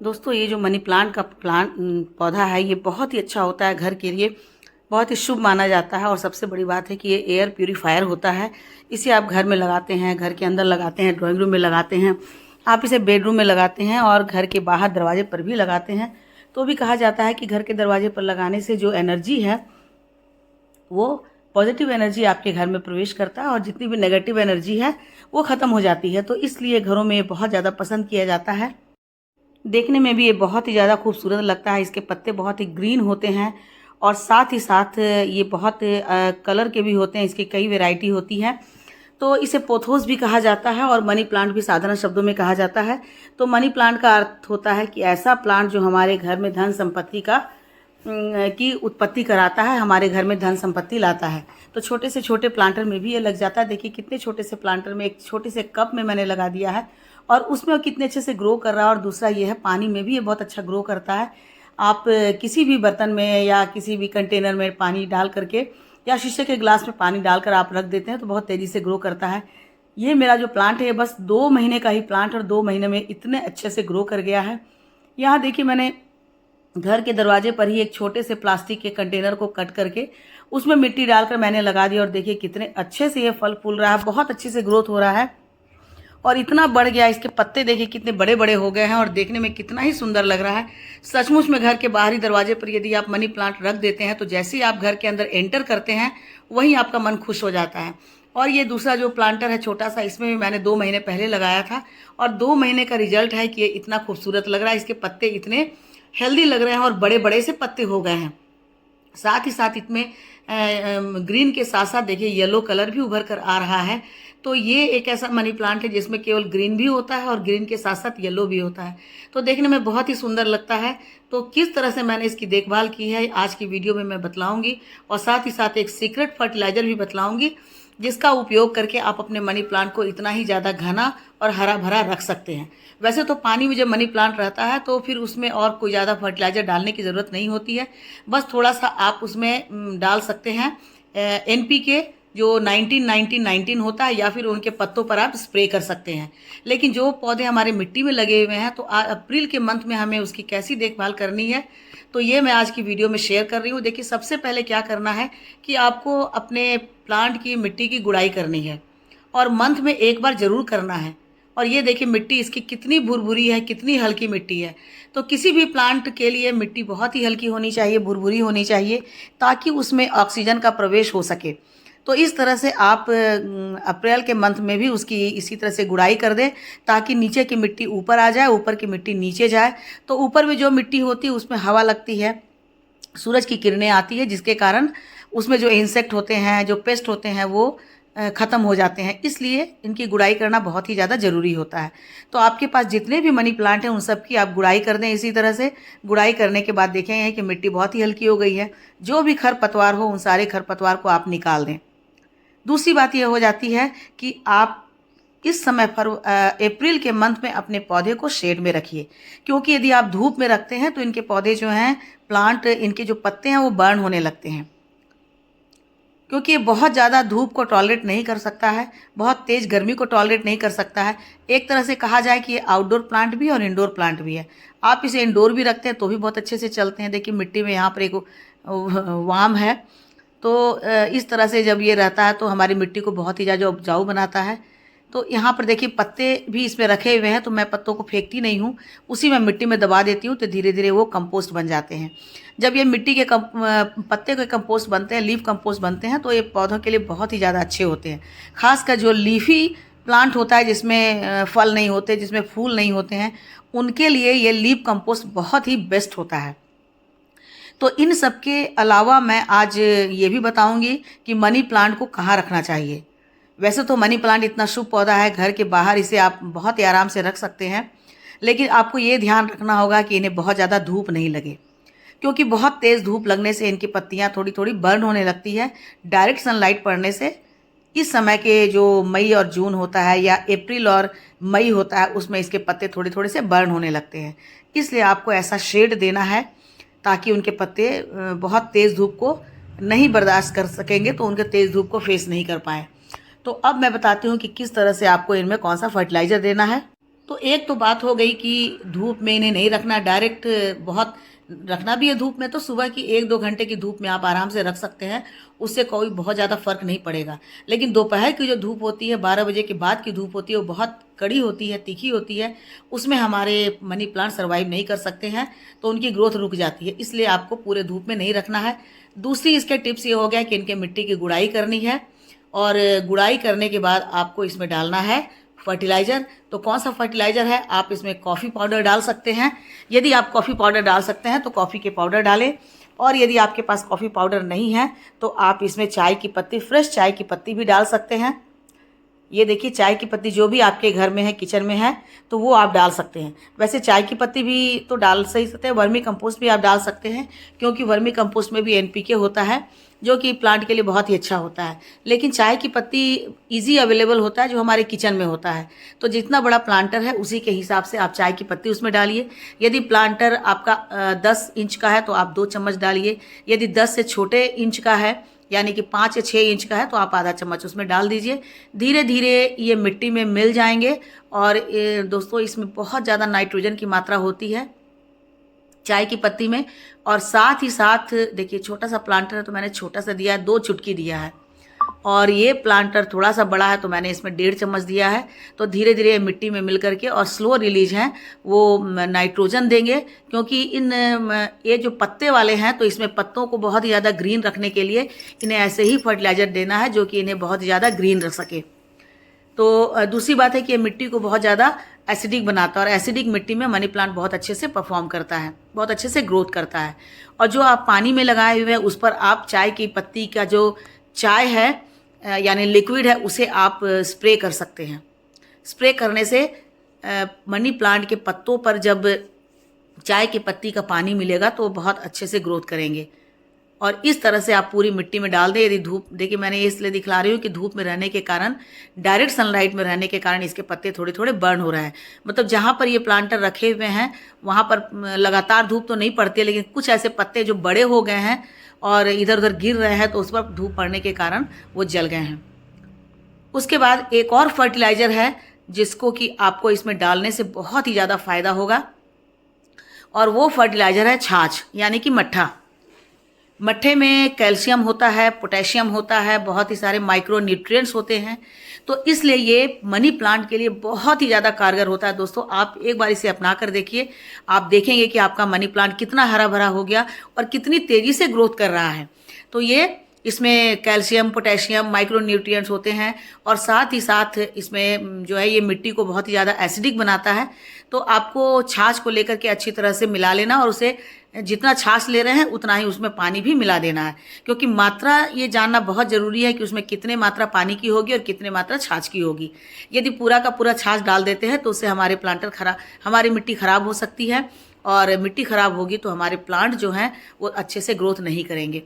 दोस्तों ये जो मनी प्लांट का पौधा है ये बहुत ही अच्छा होता है, घर के लिए बहुत ही शुभ माना जाता है। और सबसे बड़ी बात है कि ये एयर प्यूरीफायर होता है। इसे आप घर में लगाते हैं, घर के अंदर लगाते हैं, ड्राइंग रूम में लगाते हैं, आप इसे बेडरूम में लगाते हैं और घर के बाहर दरवाजे पर भी लगाते हैं। तो भी कहा जाता है कि घर के दरवाजे पर लगाने से जो एनर्जी है वो पॉजिटिव एनर्जी आपके घर में प्रवेश करता है और जितनी भी नेगेटिव एनर्जी है वो ख़त्म हो जाती है। तो इसलिए घरों में बहुत ज़्यादा पसंद किया जाता है। देखने में भी ये बहुत ही ज़्यादा खूबसूरत लगता है। इसके पत्ते बहुत ही ग्रीन होते हैं और साथ ही साथ ये बहुत कलर के भी होते हैं। इसकी कई वैरायटी होती है। तो इसे पोथोस भी कहा जाता है और मनी प्लांट भी साधारण शब्दों में कहा जाता है। तो मनी प्लांट का अर्थ होता है कि ऐसा प्लांट जो हमारे घर में धन संपत्ति की उत्पत्ति कराता है, हमारे घर में धन संपत्ति लाता है। तो छोटे से छोटे प्लांटर में भी ये लग जाता है। देखिए कितने छोटे से प्लांटर में, एक छोटे से कप में मैंने लगा दिया है और उसमें कितने अच्छे से ग्रो कर रहा है। और दूसरा ये है, पानी में भी ये बहुत अच्छा ग्रो करता है। आप किसी भी बर्तन में या किसी भी कंटेनर में पानी डाल करके या शीशे के ग्लास में पानी डालकर आप रख देते हैं तो बहुत तेज़ी से ग्रो करता है। ये मेरा जो प्लांट है बस 2 महीने का ही प्लांट और 2 महीने में इतने अच्छे से ग्रो कर गया है। यहाँ देखिए मैंने घर के दरवाजे पर ही एक छोटे से प्लास्टिक के कंटेनर को कट करके उसमें मिट्टी डालकर मैंने लगा दिया और देखिए कितने अच्छे से ये फल फूल रहा है, बहुत अच्छे से ग्रोथ हो रहा है और इतना बढ़ गया। इसके पत्ते देखिए कितने बड़े बड़े हो गए हैं और देखने में कितना ही सुंदर लग रहा है। सचमुच में घर के बाहरी दरवाजे पर यदि आप मनी प्लांट रख देते हैं तो जैसे ही आप घर के अंदर एंटर करते हैं वहीं आपका मन खुश हो जाता है। और ये दूसरा जो प्लांटर है छोटा सा, इसमें भी मैंने 2 महीने पहले लगाया था और 2 महीने का रिजल्ट है कि ये इतना खूबसूरत लग रहा है। इसके पत्ते इतने हेल्दी लग रहे हैं और बड़े बड़े से पत्ते हो गए हैं। साथ ही साथ इसमें ग्रीन के साथ साथ देखिए येलो कलर भी उभर कर आ रहा है। तो ये एक ऐसा मनी प्लांट है जिसमें केवल ग्रीन भी होता है और ग्रीन के साथ साथ येलो भी होता है। तो देखने में बहुत ही सुंदर लगता है। तो किस तरह से मैंने इसकी देखभाल की है आज की वीडियो में मैं बतलाऊंगी और साथ ही साथ एक सीक्रेट फर्टिलाइजर भी बतलाऊंगी जिसका उपयोग करके आप अपने मनी प्लांट को इतना ही ज़्यादा घना और हरा भरा रख सकते हैं। वैसे तो पानी में जब मनी प्लांट रहता है तो फिर उसमें और कोई ज़्यादा फर्टिलाइज़र डालने की ज़रूरत नहीं होती है। बस थोड़ा सा आप उसमें डाल सकते हैं NPK जो 19-19-19 होता है या फिर उनके पत्तों पर आप स्प्रे कर सकते हैं। लेकिन जो पौधे हमारे मिट्टी में लगे हुए हैं तो अप्रैल के मंथ में हमें उसकी कैसी देखभाल करनी है तो ये मैं आज की वीडियो में शेयर कर रही हूँ। देखिए सबसे पहले क्या करना है कि आपको अपने प्लांट की मिट्टी की गुड़ाई करनी है और मंथ में एक बार ज़रूर करना है। और ये देखिए मिट्टी इसकी कितनी भुरभुरी है, कितनी हल्की मिट्टी है। तो किसी भी प्लांट के लिए मिट्टी बहुत ही हल्की होनी चाहिए, भुरभुरी होनी चाहिए ताकि उसमें ऑक्सीजन का प्रवेश हो सके। तो इस तरह से आप अप्रैल के मंथ में भी उसकी इसी तरह से गुड़ाई कर दें ताकि नीचे की मिट्टी ऊपर आ जाए, ऊपर की मिट्टी नीचे जाए। तो ऊपर में जो मिट्टी होती है उसमें हवा लगती है, सूरज की किरणें आती है जिसके कारण उसमें जो इंसेक्ट होते हैं, जो पेस्ट होते हैं वो ख़त्म हो जाते हैं। इसलिए इनकी गुड़ाई करना बहुत ही ज़्यादा ज़रूरी होता है। तो आपके पास जितने भी मनी प्लांट हैं उन सब की आप गुड़ाई कर दें। इसी तरह से गुड़ाई करने के बाद देखेंगे कि मिट्टी बहुत ही हल्की हो गई है। जो भी खरपतवार हो उन सारे खरपतवार को आप निकाल दें। दूसरी बात यह हो जाती है कि आप इस समय पर अप्रैल के मंथ में अपने पौधे को शेड में रखिए, क्योंकि यदि आप धूप में रखते हैं तो इनके पौधे जो हैं, प्लांट, इनके जो पत्ते हैं वो बर्न होने लगते हैं, क्योंकि ये बहुत ज़्यादा धूप को टॉलरेट नहीं कर सकता है, बहुत तेज़ गर्मी को टॉलरेट नहीं कर सकता है। एक तरह से कहा जाए कि ये आउटडोर प्लांट भी और इंडोर प्लांट भी है। आप इसे इंडोर भी रखते हैं तो भी बहुत अच्छे से चलते हैं। देखिए मिट्टी में यहाँ पर एक वाम है, तो इस तरह से जब ये रहता है तो हमारी मिट्टी को बहुत ही ज़्यादा उपजाऊ बनाता है। तो यहाँ पर देखिए पत्ते भी इसमें रखे हुए हैं तो मैं पत्तों को फेंकती नहीं हूँ, उसी में मिट्टी में दबा देती हूँ तो धीरे धीरे वो कंपोस्ट बन जाते हैं। जब ये मिट्टी के पत्ते के कंपोस्ट बनते हैं, लीफ कंपोस्ट बनते हैं, तो ये पौधों के लिए बहुत ही ज़्यादा अच्छे होते हैं। खासकर जो लीफी प्लांट होता है जिसमें फल नहीं होते, जिसमें फूल नहीं होते हैं, उनके लिए ये लीफ कंपोस्ट बहुत ही बेस्ट होता है। तो इन सब के अलावा मैं आज ये भी बताऊंगी कि मनी प्लांट को कहाँ रखना चाहिए। वैसे तो मनी प्लांट इतना शुभ पौधा है, घर के बाहर इसे आप बहुत ही आराम से रख सकते हैं, लेकिन आपको ये ध्यान रखना होगा कि इन्हें बहुत ज़्यादा धूप नहीं लगे, क्योंकि बहुत तेज़ धूप लगने से इनकी पत्तियाँ थोड़ी थोड़ी बर्न होने लगती है। डायरेक्ट सनलाइट पड़ने से इस समय के जो मई और जून होता है या अप्रैल और मई होता है उसमें इसके पत्ते थोड़े थोड़े से बर्न होने लगते हैं। इसलिए आपको ऐसा शेड देना है ताकि उनके पत्ते बहुत तेज़ धूप को नहीं बर्दाश्त कर सकेंगे, तो उनके तेज़ धूप को फेस नहीं कर पाएँ। तो अब मैं बताती हूँ कि किस तरह से आपको इनमें कौन सा फर्टिलाइज़र देना है। तो एक तो बात हो गई कि धूप में इन्हें नहीं रखना, डायरेक्ट बहुत रखना भी है धूप में तो सुबह की 1-2 घंटे की धूप में आप आराम से रख सकते हैं, उससे कोई बहुत ज़्यादा फ़र्क नहीं पड़ेगा। लेकिन दोपहर की जो धूप होती है, 12 बजे के बाद की धूप होती है, वो बहुत कड़ी होती है, तीखी होती है, उसमें हमारे मनी प्लांट सर्वाइव नहीं कर सकते हैं, तो उनकी ग्रोथ रुक जाती है। इसलिए आपको पूरे धूप में नहीं रखना है। दूसरी इसके टिप्स ये हो गया कि इनके मिट्टी की गुड़ाई करनी है, और गुड़ाई करने के बाद आपको इसमें डालना है फर्टिलाइज़र। तो कौन सा फर्टिलाइज़र है? आप इसमें कॉफ़ी पाउडर डाल सकते हैं। यदि आप कॉफ़ी पाउडर डाल सकते हैं तो कॉफ़ी के पाउडर डालें, और यदि आपके पास कॉफ़ी पाउडर नहीं है तो आप इसमें चाय की पत्ती, फ्रेश चाय की पत्ती भी डाल सकते हैं। ये देखिए, चाय की पत्ती जो भी आपके घर में है, किचन में है, तो वो आप डाल सकते हैं। वैसे चाय की पत्ती भी तो डाल सही सकते हैं, वर्मी कंपोस्ट भी आप डाल सकते हैं, क्योंकि वर्मी कंपोस्ट में भी एनपीके होता है, जो कि प्लांट के लिए बहुत ही अच्छा होता है। लेकिन चाय की पत्ती ईजी अवेलेबल होता है, जो हमारे किचन में होता है। तो जितना बड़ा प्लांटर है उसी के हिसाब से आप चाय की पत्ती उसमें डालिए। यदि प्लांटर आपका 10 इंच का है तो आप 2 चम्मच डालिए। यदि 10 से छोटे इंच का है, यानी कि 5 या 6 इंच का है, तो आप आधा चम्मच उसमें डाल दीजिए। धीरे धीरे ये मिट्टी में मिल जाएंगे। और दोस्तों, इसमें बहुत ज़्यादा नाइट्रोजन की मात्रा होती है चाय की पत्ती में। और साथ ही साथ देखिए, छोटा सा प्लांटर है तो मैंने छोटा सा दिया है, 2 चुटकी दिया है, और ये प्लांटर थोड़ा सा बड़ा है तो मैंने इसमें 1.5 चम्मच दिया है। तो धीरे धीरे मिट्टी में मिल करके और स्लो रिलीज हैं, वो नाइट्रोजन देंगे। क्योंकि ये जो पत्ते वाले हैं, तो इसमें पत्तों को बहुत ही ज़्यादा ग्रीन रखने के लिए इन्हें ऐसे ही फर्टिलाइज़र देना है, जो कि इन्हें बहुत ज़्यादा ग्रीन रख सके। तो दूसरी बात है कि ये मिट्टी को बहुत ज़्यादा एसिडिक बनाता है, और एसिडिक मिट्टी में मनी प्लांट बहुत अच्छे से परफॉर्म करता है, बहुत अच्छे से ग्रोथ करता है। और जो आप पानी में लगाए हुए हैं, उस पर आप चाय की पत्ती का जो चाय है यानी लिक्विड है, उसे आप स्प्रे कर सकते हैं। स्प्रे करने से मनी प्लांट के पत्तों पर जब चाय की पत्ती का पानी मिलेगा तो बहुत अच्छे से ग्रोथ करेंगे। और इस तरह से आप पूरी मिट्टी में डाल दें। यदि धूप, देखिए मैंने ये इसलिए दिखला रही हूँ कि धूप में रहने के कारण, डायरेक्ट सनलाइट में रहने के कारण इसके पत्ते थोड़े थोड़े बर्न हो रहे हैं। मतलब जहाँ पर ये प्लांटर रखे हुए हैं वहाँ पर लगातार धूप तो नहीं पड़ती है, लेकिन कुछ ऐसे पत्ते जो बड़े हो गए हैं और इधर उधर गिर रहे हैं, तो उस पर धूप पड़ने के कारण वो जल गए हैं। उसके बाद एक और फर्टिलाइज़र है जिसको कि आपको इसमें डालने से बहुत ही ज़्यादा फ़ायदा होगा, और वो फर्टिलाइज़र है छाछ, यानी कि मट्ठा। मट्ठे में कैल्शियम होता है, पोटेशियम होता है, बहुत ही सारे माइक्रो न्यूट्रिएंट्स होते हैं। तो इसलिए ये मनी प्लांट के लिए बहुत ही ज़्यादा कारगर होता है। दोस्तों, आप एक बार इसे अपना कर देखिए, आप देखेंगे कि आपका मनी प्लांट कितना हरा भरा हो गया और कितनी तेज़ी से ग्रोथ कर रहा है। तो ये इसमें कैल्शियम, पोटेशियम, माइक्रो न्यूट्रिएंट्स होते हैं, और साथ ही साथ इसमें जो है ये मिट्टी को बहुत ही ज़्यादा एसिडिक बनाता है। तो आपको छाछ को लेकर के अच्छी तरह से मिला लेना, और उसे जितना छाछ ले रहे हैं उतना ही उसमें पानी भी मिला देना है। क्योंकि मात्रा ये जानना बहुत ज़रूरी है कि उसमें कितने मात्रा पानी की होगी और कितने मात्रा छाछ की होगी। यदि पूरा का पूरा छाछ डाल देते हैं तो उससे हमारी मिट्टी ख़राब हो सकती है, और मिट्टी ख़राब होगी तो हमारे प्लांट जो हैं वो अच्छे से ग्रोथ नहीं करेंगे।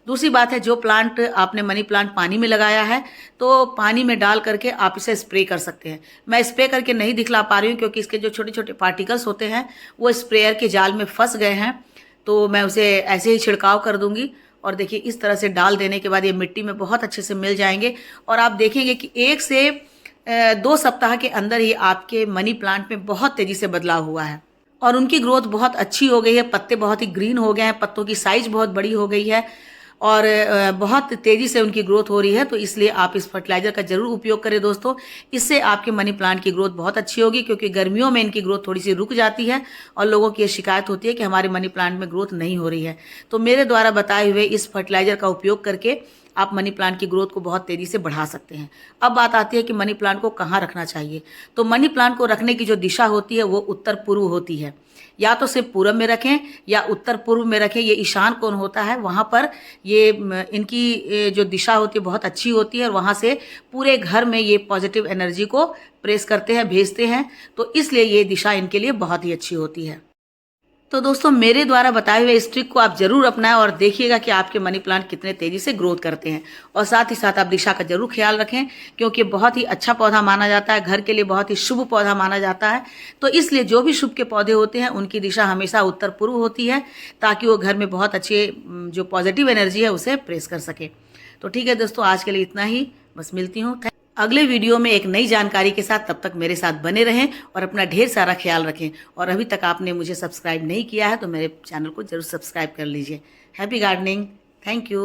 दूसरी बात है, जो प्लांट आपने मनी प्लांट पानी में लगाया है, तो पानी में डाल करके आप इसे स्प्रे कर सकते हैं। मैं स्प्रे करके नहीं दिखला पा रही हूँ क्योंकि इसके जो छोटे छोटे पार्टिकल्स होते हैं वो स्प्रेयर के जाल में फंस गए हैं, तो मैं उसे ऐसे ही छिड़काव कर दूंगी। और देखिए, इस तरह से डाल देने के बाद ये मिट्टी में बहुत अच्छे से मिल जाएंगे, और आप देखेंगे कि 1 से 2 सप्ताह के अंदर ही आपके मनी प्लांट में बहुत तेज़ी से बदलाव हुआ है, और उनकी ग्रोथ बहुत अच्छी हो गई है। पत्ते बहुत ही ग्रीन हो गए हैं, पत्तों की साइज़ बहुत बड़ी हो गई है, और बहुत तेज़ी से उनकी ग्रोथ हो रही है। तो इसलिए आप इस फर्टिलाइज़र का ज़रूर उपयोग करें दोस्तों। इससे आपके मनी प्लांट की ग्रोथ बहुत अच्छी होगी, क्योंकि गर्मियों में इनकी ग्रोथ थोड़ी सी रुक जाती है और लोगों की ये शिकायत होती है कि हमारे मनी प्लांट में ग्रोथ नहीं हो रही है। तो मेरे द्वारा बताए हुए इस फर्टिलाइज़र का उपयोग करके आप मनी प्लांट की ग्रोथ को बहुत तेज़ी से बढ़ा सकते हैं। अब बात आती है कि मनी प्लांट को कहाँ रखना चाहिए। तो मनी प्लांट को रखने की जो दिशा होती है वो उत्तर पूर्व होती है। या तो सिर्फ पूरब में रखें या उत्तर पूर्व में रखें। ये ईशान कोण होता है, वहाँ पर ये इनकी जो दिशा होती है बहुत अच्छी होती है, और वहाँ से पूरे घर में ये पॉजिटिव एनर्जी को प्रेस करते हैं, भेजते हैं। तो इसलिए ये दिशा इनके लिए बहुत ही अच्छी होती है। तो दोस्तों, मेरे द्वारा बताए हुए इस ट्रिक को आप जरूर अपनाएं और देखिएगा कि आपके मनी प्लांट कितने तेजी से ग्रोथ करते हैं। और साथ ही साथ आप दिशा का जरूर ख्याल रखें, क्योंकि बहुत ही अच्छा पौधा माना जाता है, घर के लिए बहुत ही शुभ पौधा माना जाता है। तो इसलिए जो भी शुभ के पौधे होते हैं उनकी दिशा हमेशा उत्तर पूर्व होती है, ताकि वो घर में बहुत अच्छे जो पॉजिटिव एनर्जी है उसे प्रेस कर सके। तो ठीक है दोस्तों, आज के लिए इतना ही, बस मिलती हूँ। अगले वीडियो में एक नई जानकारी के साथ, तब तक मेरे साथ बने रहें और अपना ढेर सारा ख्याल रखें। और अभी तक आपने मुझे सब्सक्राइब नहीं किया है तो मेरे चैनल को जरूर सब्सक्राइब कर लीजिए। Happy gardening. Thank you.